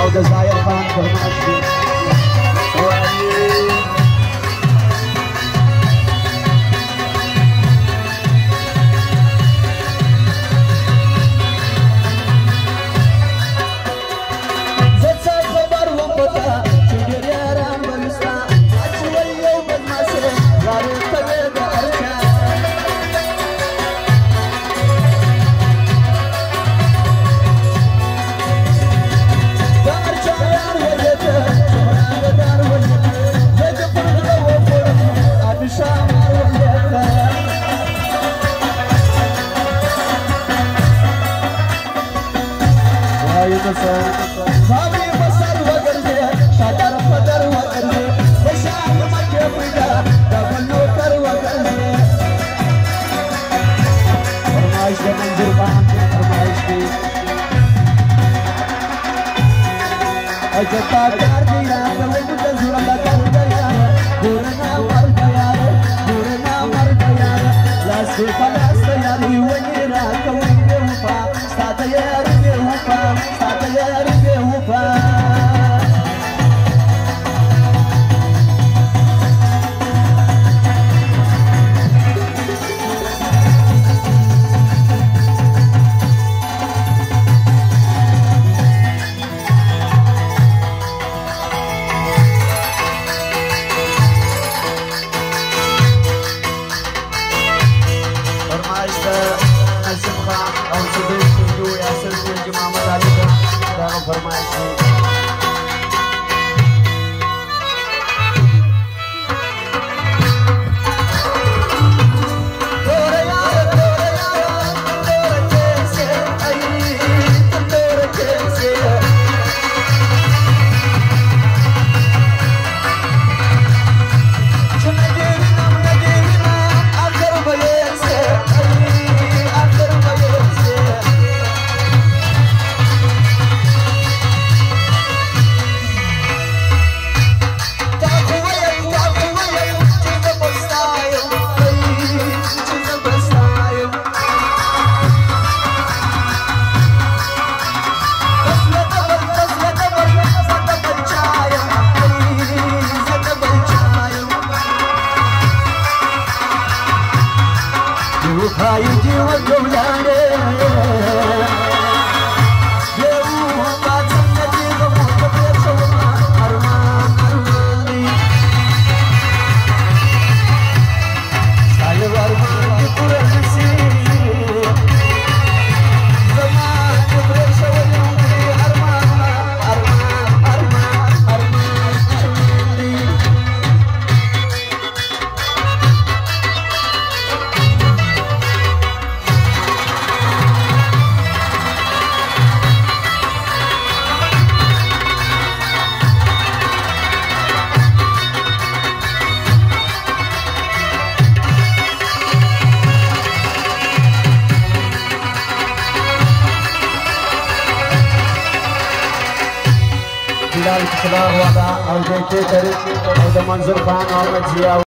او د زایر خان فرمایش دی जता प्यार दिया तो मुझे जुड़ा कर गया बुरना मर गया बुरना मर गया लास्ट फलास यारी वनीरा कौन ऊपा साथ यार के ऊपा साथ यार के ऊपा خدا هوا دا او د منظور خان او مجیا